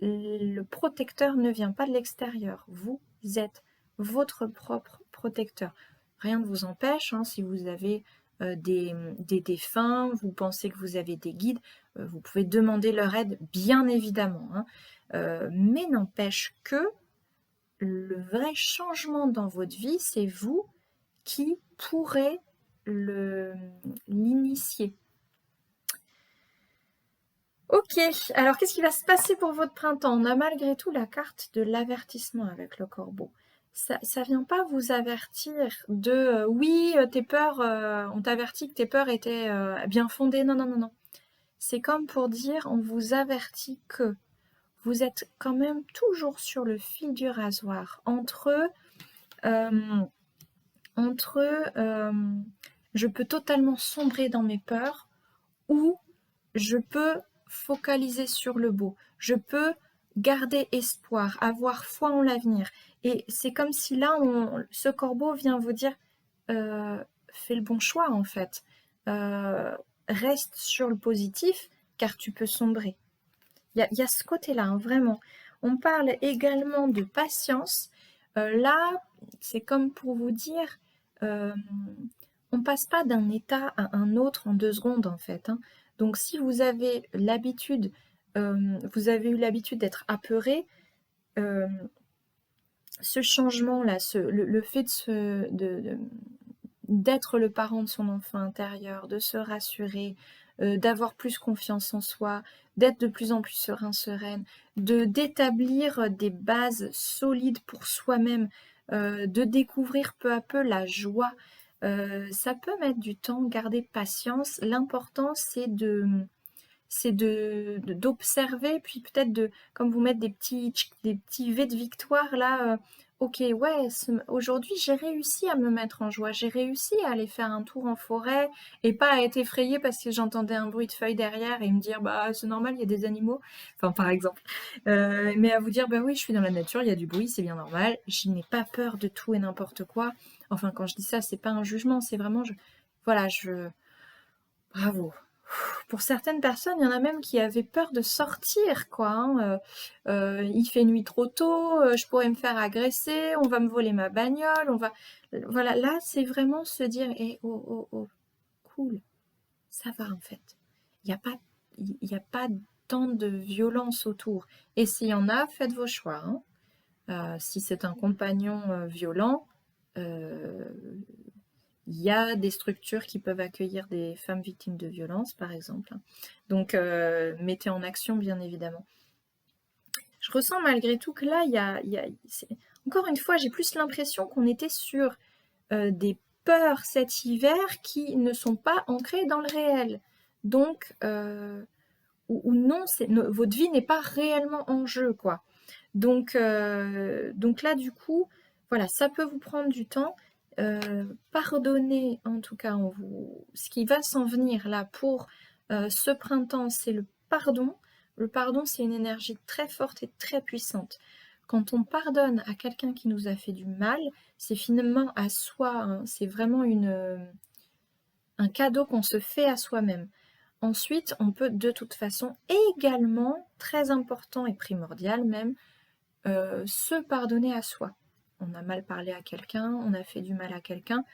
le protecteur ne vient pas de l'extérieur. Vous êtes votre propre protecteur. Rien ne vous empêche, hein, si vous avez des défunts, vous pensez que vous avez des guides, vous pouvez demander leur aide, bien évidemment. Hein. Mais n'empêche que le vrai changement dans votre vie, c'est vous qui pourrez l'initier. Ok, Ok, alors qu'est-ce qui va se passer pour votre printemps? On a malgré tout la carte de l'avertissement avec le corbeau. Ça vient pas vous avertir de oui, tes peurs, on t'avertit que tes peurs étaient bien fondées. Non, non, non, non. C'est comme pour dire, on vous avertit que vous êtes quand même toujours sur le fil du rasoir euh, entre je peux totalement sombrer dans mes peurs ou je peux focaliser sur le beau. Je peux garder espoir, avoir foi en l'avenir. Et c'est comme si là, ce corbeau vient vous dire, fais le bon choix en fait. Euh, Reste sur le positif car tu peux sombrer. Il y a ce côté-là, hein, vraiment. On parle également de patience. Là, c'est comme pour vous dire, euh, on passe pas d'un état à un autre en 2 secondes, en fait, hein. Donc, si vous avez l'habitude, vous avez eu l'habitude d'être apeuré, euh, ce changement-là, le fait d'être le parent de son enfant intérieur, de se rassurer, d'avoir plus confiance en soi, d'être de plus en plus serein, sereine, d'établir des bases solides pour soi-même, de découvrir peu à peu la joie. Ça peut mettre du temps, garder patience. L'important, d'observer, puis peut-être comme vous mettre des petits V de victoire là. Ok, ouais, aujourd'hui j'ai réussi à me mettre en joie, j'ai réussi à aller faire un tour en forêt et pas à être effrayée parce que j'entendais un bruit de feuilles derrière et me dire bah c'est normal, il y a des animaux, enfin par exemple. Mais à vous dire bah oui, je suis dans la nature, il y a du bruit, c'est bien normal, je n'ai pas peur de tout et n'importe quoi. Enfin quand je dis ça, c'est pas un jugement, c'est vraiment voilà, bravo. Pour certaines personnes, il y en a même qui avaient peur de sortir, quoi, hein. Il fait nuit trop tôt, je pourrais me faire agresser, on va me voler ma bagnole, Voilà, là, c'est vraiment se dire, eh, oh, oh, oh, cool, ça va en fait. Il n'y a pas, il y a pas tant de violence autour. Et s'il y en a, faites vos choix, hein. Si c'est un compagnon violent, euh, il y a des structures qui peuvent accueillir des femmes victimes de violences, par exemple. Donc, mettez en action, bien évidemment. Je ressens malgré tout que là, encore une fois, j'ai plus l'impression qu'on était sur des peurs cet hiver qui ne sont pas ancrées dans le réel. Donc, ou non, votre vie n'est pas réellement en jeu, quoi. Donc là, du coup, voilà, ça peut vous prendre du temps. Pardonnez, en tout cas, ce qui va s'en venir là pour ce printemps, c'est le pardon. Le pardon, c'est une énergie très forte et très puissante. Quand on pardonne à quelqu'un qui nous a fait du mal, c'est finalement à soi, hein, c'est vraiment un cadeau qu'on se fait à soi-même. Ensuite, on peut de toute façon également, très important et primordial même, se pardonner à soi. On a mal parlé à quelqu'un, on a fait du mal à quelqu'un,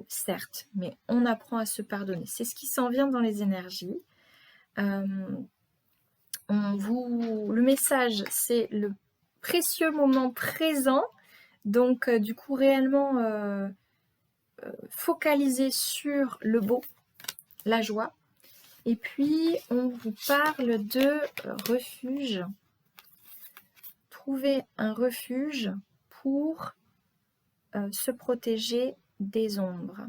certes, mais on apprend à se pardonner. C'est ce qui s'en vient dans les énergies. Le message, c'est le précieux moment présent. Donc, du coup, réellement, focaliser sur le beau, la joie. Et puis, on vous parle de refuge. Trouver un refuge pour se protéger des ombres.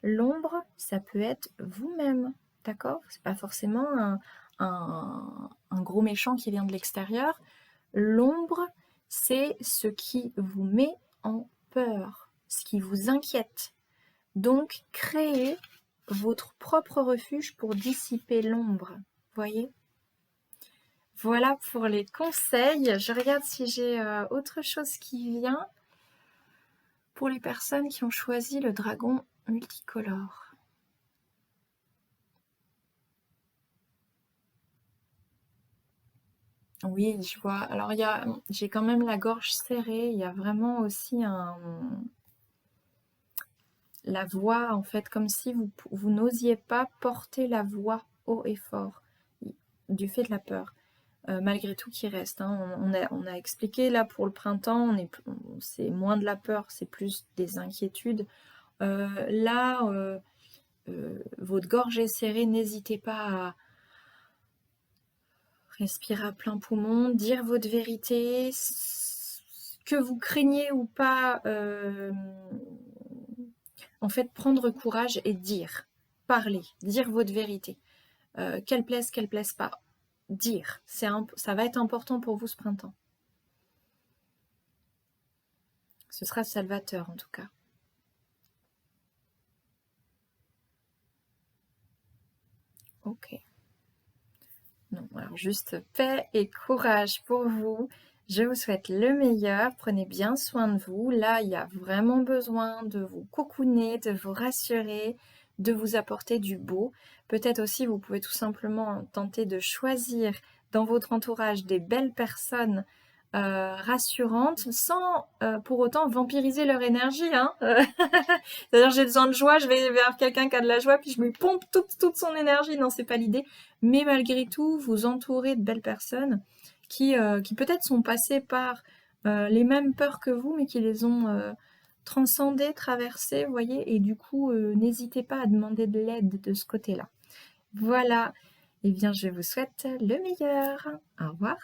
L'ombre, ça peut être vous-même, d'accord? C'est pas forcément un gros méchant qui vient de l'extérieur. L'ombre, c'est ce qui vous met en peur, ce qui vous inquiète. Donc, créez votre propre refuge pour dissiper l'ombre, voyez? Voilà pour les conseils. Je regarde si j'ai autre chose qui vient pour les personnes qui ont choisi le dragon multicolore. Oui, je vois. Alors, j'ai quand même la gorge serrée. Il y a vraiment aussi la voix, en fait, comme si vous n'osiez pas porter la voix haut et fort du fait de la peur. Malgré tout qui reste, hein. On a expliqué là pour le printemps, c'est moins de la peur, c'est plus des inquiétudes. Là, votre gorge est serrée, n'hésitez pas Respirez à plein poumon, dire votre vérité, que vous craignez ou pas, en fait, prendre courage et dire, parler, dire votre vérité. Qu'elle plaise pas. Dire, ça va être important pour vous ce printemps. Ce sera salvateur en tout cas. Ok. Non, alors juste paix et courage pour vous. Je vous souhaite le meilleur. Prenez bien soin de vous. Là, il y a vraiment besoin de vous cocooner, de vous rassurer, de vous apporter du beau. Peut-être aussi, vous pouvez tout simplement tenter de choisir dans votre entourage des belles personnes rassurantes sans pour autant vampiriser leur énergie. Hein. C'est-à-dire, j'ai besoin de joie, je vais vers quelqu'un qui a de la joie, puis je me pompe toute son énergie. Non, c'est pas l'idée. Mais malgré tout, vous entourez de belles personnes qui peut-être sont passées par les mêmes peurs que vous, mais qui les ont transcendées, traversées, vous voyez. Et du coup, n'hésitez pas à demander de l'aide de ce côté-là. Voilà. Eh bien, je vous souhaite le meilleur. Au revoir.